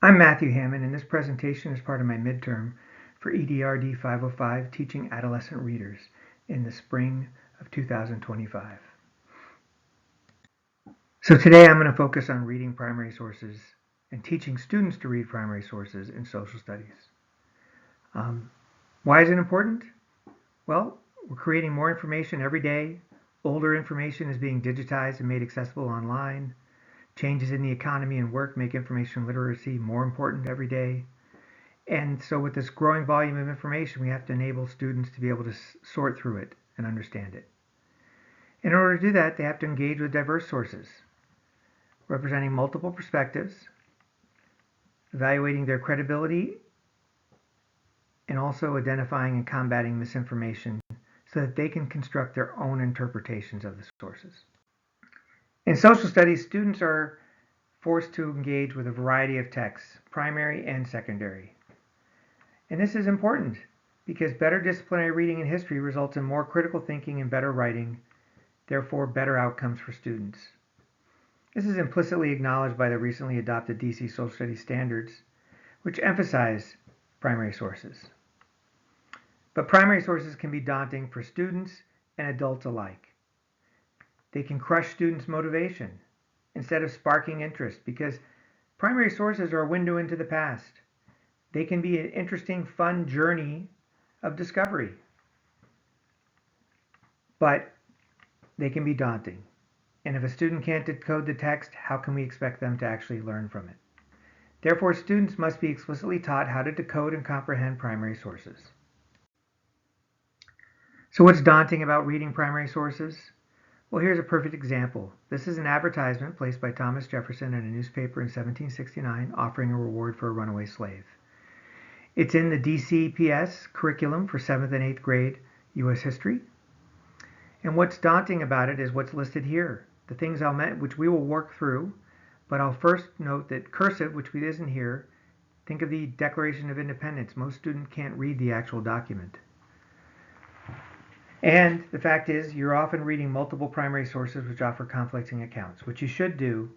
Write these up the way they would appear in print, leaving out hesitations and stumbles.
I'm Matthew Hammond, and this presentation is part of my midterm for EDRD 505, Teaching Adolescent Readers in the spring of 2025. So today I'm going to focus on reading primary sources and teaching students to read primary sources in social studies. Why is it important? Well, we're creating more information every day. Older information is being digitized and made accessible online. Changes in the economy and work make information literacy more important every day. And so with this growing volume of information, we have to enable students to be able to sort through it and understand it. In order to do that, they have to engage with diverse sources, representing multiple perspectives, evaluating their credibility, and also identifying and combating misinformation so that they can construct their own interpretations of the sources. In social studies, students are forced to engage with a variety of texts, primary and secondary. And this is important because better disciplinary reading and history results in more critical thinking and better writing, therefore better outcomes for students. This is implicitly acknowledged by the recently adopted DC Social Studies standards, which emphasize primary sources. But primary sources can be daunting for students and adults alike. They can crush students' motivation instead of sparking interest because primary sources are a window into the past. They can be an interesting, fun journey of discovery, but they can be daunting. And if a student can't decode the text, how can we expect them to actually learn from it? Therefore, students must be explicitly taught how to decode and comprehend primary sources. So what's daunting about reading primary sources? Well, here's a perfect example. This is an advertisement placed by Thomas Jefferson in a newspaper in 1769 offering a reward for a runaway slave. It's in the DCPS curriculum for 7th and 8th grade U.S. history. And what's daunting about it is what's listed here. The things which we will work through, but I'll first note that cursive, which isn't here, think of the Declaration of Independence. Most students can't read the actual document. And the fact is, you're often reading multiple primary sources which offer conflicting accounts, which you should do,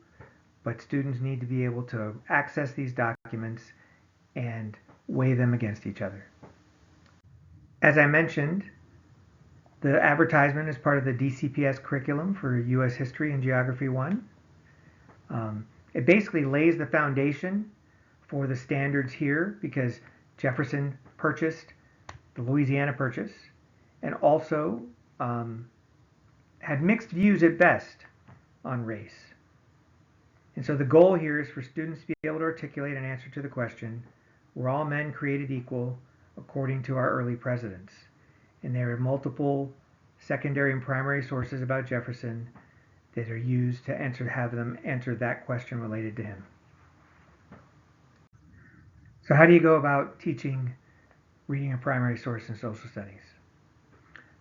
but students need to be able to access these documents and weigh them against each other. As I mentioned, the advertisement is part of the DCPS curriculum for U.S. History and Geography 1. It basically lays the foundation for the standards here because Jefferson purchased the Louisiana Purchase and also had mixed views at best on race. And so the goal here is for students to be able to articulate an answer to the question, were all men created equal according to our early presidents? And there are multiple secondary and primary sources about Jefferson that are used to have them answer that question related to him. So how do you go about teaching reading a primary source in social studies?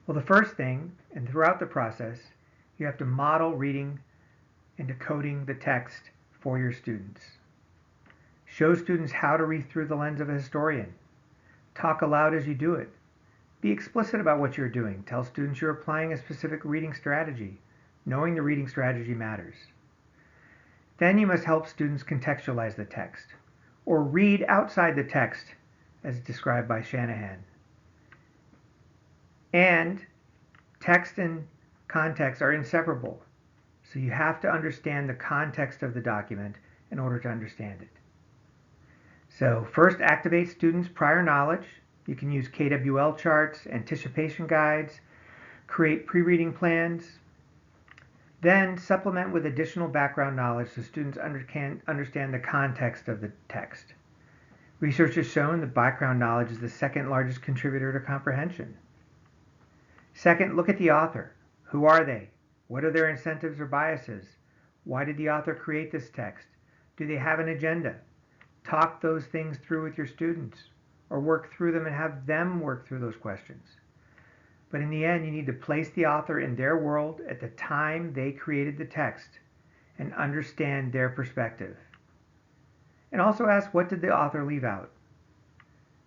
Well, the first thing, and throughout the process, you have to model reading and decoding the text for your students. Show students how to read through the lens of a historian. Talk aloud as you do it. Be explicit about what you're doing. Tell students you're applying a specific reading strategy. Knowing the reading strategy matters. Then you must help students contextualize the text, or read outside the text as described by Shanahan. And text and context are inseparable, so you have to understand the context of the document in order to understand it. So first, activate students' prior knowledge. You can use KWL charts, anticipation guides, create pre-reading plans. Then supplement with additional background knowledge so students understand the context of the text. Research has shown that background knowledge is the second largest contributor to comprehension. Second, look at the author. Who are they? What are their incentives or biases? Why did the author create this text? Do they have an agenda? Talk those things through with your students, or work through them and have them work through those questions. But in the end, you need to place the author in their world at the time they created the text and understand their perspective. And also ask, what did the author leave out?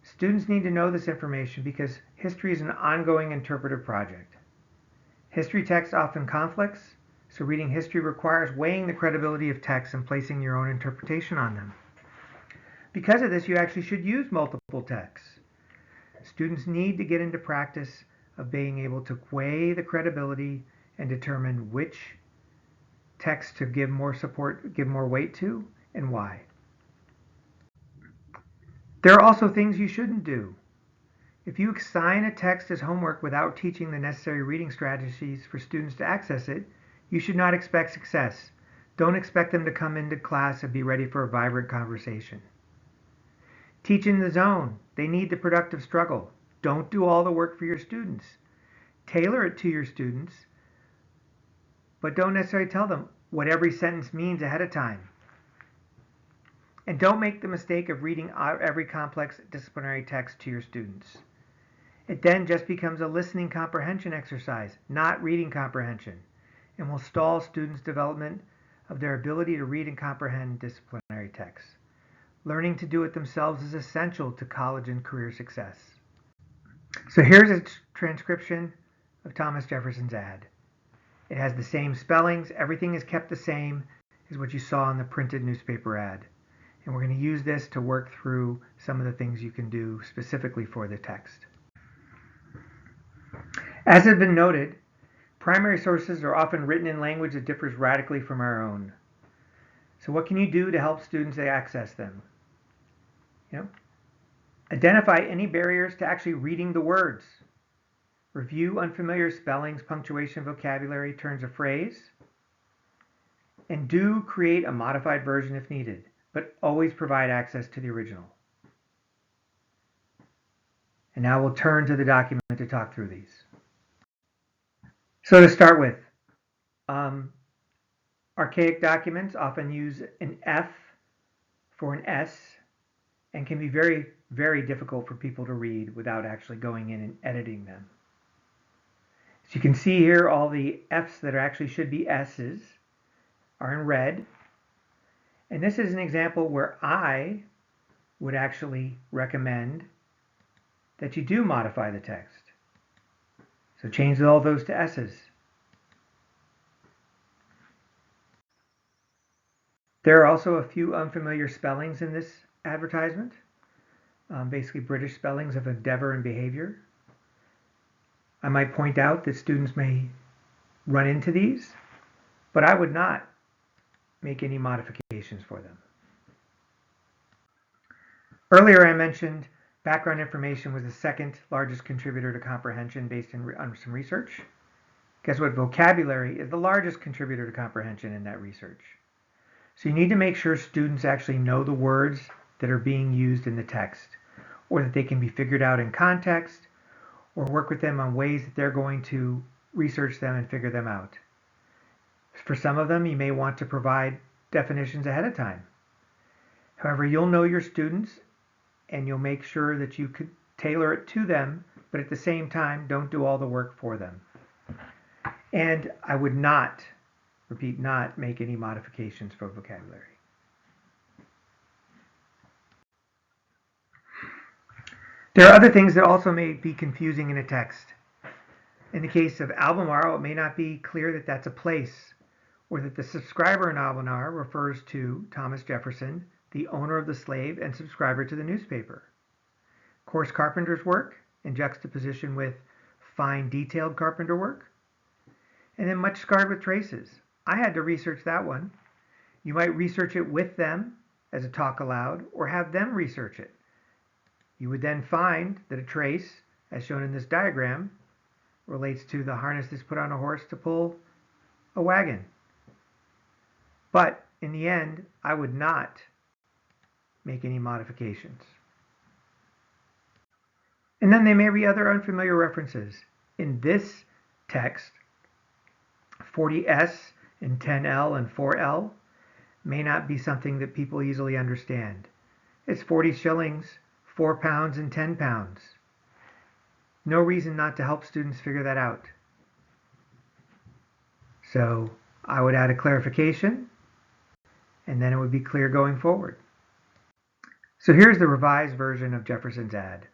Students need to know this information because history is an ongoing interpretive project. History text often conflicts, so reading history requires weighing the credibility of texts and placing your own interpretation on them. Because of this, you actually should use multiple texts. Students need to get into practice of being able to weigh the credibility and determine which text to give more support, give more weight to, and why. There are also things you shouldn't do. If you assign a text as homework without teaching the necessary reading strategies for students to access it, you should not expect success. Don't expect them to come into class and be ready for a vibrant conversation. Teach in the zone. They need the productive struggle. Don't do all the work for your students. Tailor it to your students, but don't necessarily tell them what every sentence means ahead of time. And don't make the mistake of reading out every complex disciplinary text to your students. It then just becomes a listening comprehension exercise, not reading comprehension, and will stall students' development of their ability to read and comprehend disciplinary texts. Learning to do it themselves is essential to college and career success. So here's a transcription of Thomas Jefferson's ad. It has the same spellings. Everything is kept the same as what you saw in the printed newspaper ad. And we're going to use this to work through some of the things you can do specifically for the text. As has been noted, primary sources are often written in language that differs radically from our own. So what can you do to help students access them? Identify any barriers to actually reading the words. Review unfamiliar spellings, punctuation, vocabulary, turns of phrase. And do create a modified version if needed, but always provide access to the original. And now we'll turn to the document to talk through these. So to start with, archaic documents often use an F for an S and can be very, very difficult for people to read without actually going in and editing them. So you can see here all the F's that actually should be S's are in red. And this is an example where I would actually recommend that you do modify the text. So change all those to S's. There are also a few unfamiliar spellings in this advertisement, basically British spellings of endeavor and behavior. I might point out that students may run into these, but I would not make any modifications for them. Earlier I mentioned background information was the second largest contributor to comprehension based on some research. Guess what? Vocabulary is the largest contributor to comprehension in that research. So you need to make sure students actually know the words that are being used in the text, or that they can be figured out in context, or work with them on ways that they're going to research them and figure them out. For some of them, you may want to provide definitions ahead of time. However, you'll know your students and you'll make sure that you could tailor it to them, but at the same time, don't do all the work for them. And I would not, repeat, not make any modifications for vocabulary. There are other things that also may be confusing in a text. In the case of Albemarle, it may not be clear that that's a place, or that the subscriber in Albemarle refers to Thomas Jefferson, the owner of the slave and subscriber to the newspaper. Coarse carpenter's work in juxtaposition with fine detailed carpenter work. And then much scarred with traces. I had to research that one. You might research it with them as a talk aloud, or have them research it. You would then find that a trace, as shown in this diagram, relates to the harness that's put on a horse to pull a wagon. But in the end, I would not make any modifications. And then there may be other unfamiliar references. In this text, 40S and 10L and 4L may not be something that people easily understand. It's 40 shillings, 4 pounds, and 10 pounds. No reason not to help students figure that out. So I would add a clarification, and then it would be clear going forward. So here's the revised version of Jefferson's ad.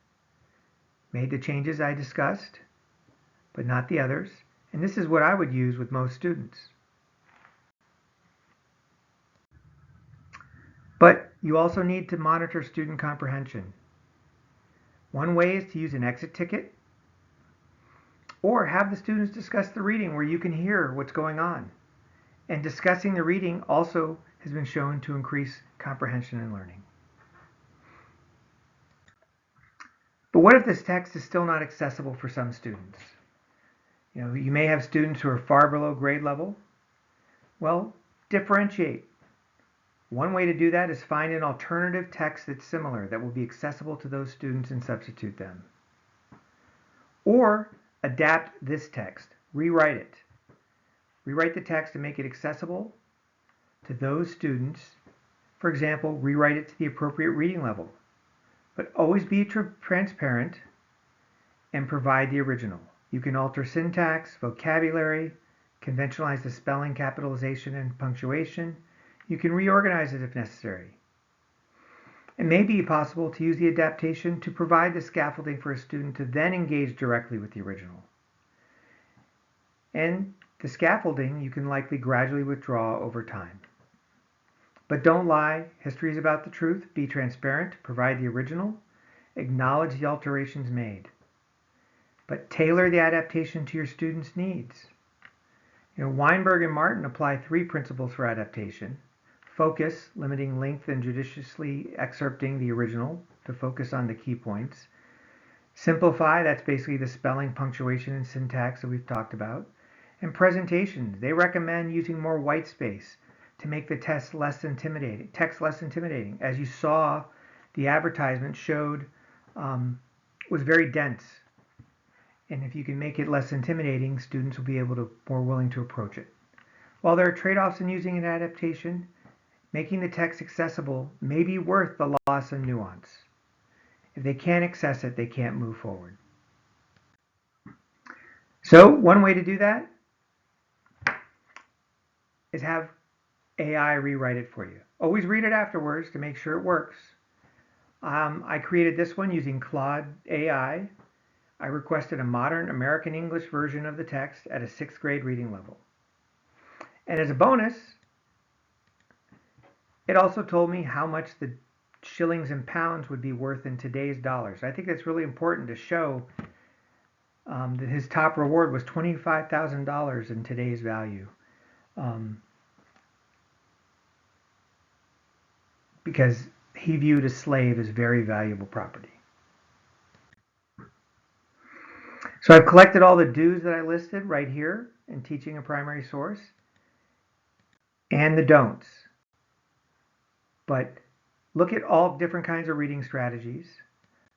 Made the changes I discussed, but not the others, and this is what I would use with most students. But You also need to monitor student comprehension. One way is to use an exit ticket or have the students discuss the reading where you can hear what's going on. And discussing the reading also has been shown to increase comprehension and learning. But what if this text is still not accessible for some students? You may have students who are far below grade level. Well, differentiate. One way to do that is find an alternative text that's similar, that will be accessible to those students, and substitute them. Or adapt this text, rewrite it. Rewrite the text to make it accessible to those students. For example, rewrite it to the appropriate reading level. But always be transparent and provide the original. You can alter syntax, vocabulary, conventionalize the spelling, capitalization, and punctuation. You can reorganize it if necessary. It may be possible to use the adaptation to provide the scaffolding for a student to then engage directly with the original. And the scaffolding you can likely gradually withdraw over time. But don't lie. History is about the truth. Be transparent. Provide the original. Acknowledge the alterations made. But tailor the adaptation to your students' needs. Weinberg and Martin apply 3 principles for adaptation. Focus, limiting length and judiciously excerpting the original to focus on the key points. Simplify, that's basically the spelling, punctuation, and syntax that we've talked about. And presentation, they recommend using more white space to make the text less intimidating. As you saw, the advertisement showed was very dense. And if you can make it less intimidating, students will be more willing to approach it. While there are trade-offs in using an adaptation, making the text accessible may be worth the loss of nuance. If they can't access it, they can't move forward. So one way to do that is have AI rewrite it for you. Always read it afterwards to make sure it works. I created this one using Claude AI. I requested a modern American English version of the text at a 6th grade reading level. And as a bonus, it also told me how much the shillings and pounds would be worth in today's dollars. I think that's really important to show that his top reward was $25,000 in today's value. Because he viewed a slave as very valuable property. So I've collected all the do's that I listed right here in teaching a primary source and the don'ts. But look at all different kinds of reading strategies.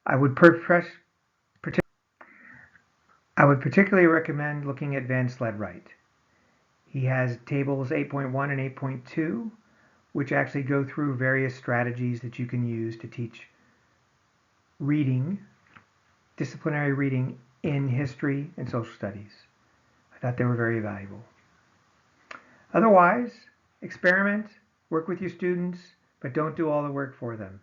I would particularly recommend looking at Van Sled-Wright. He has tables 8.1 and 8.2, which actually go through various strategies that you can use to teach reading, disciplinary reading in history and social studies. I thought they were very valuable. Otherwise, experiment, work with your students, but don't do all the work for them.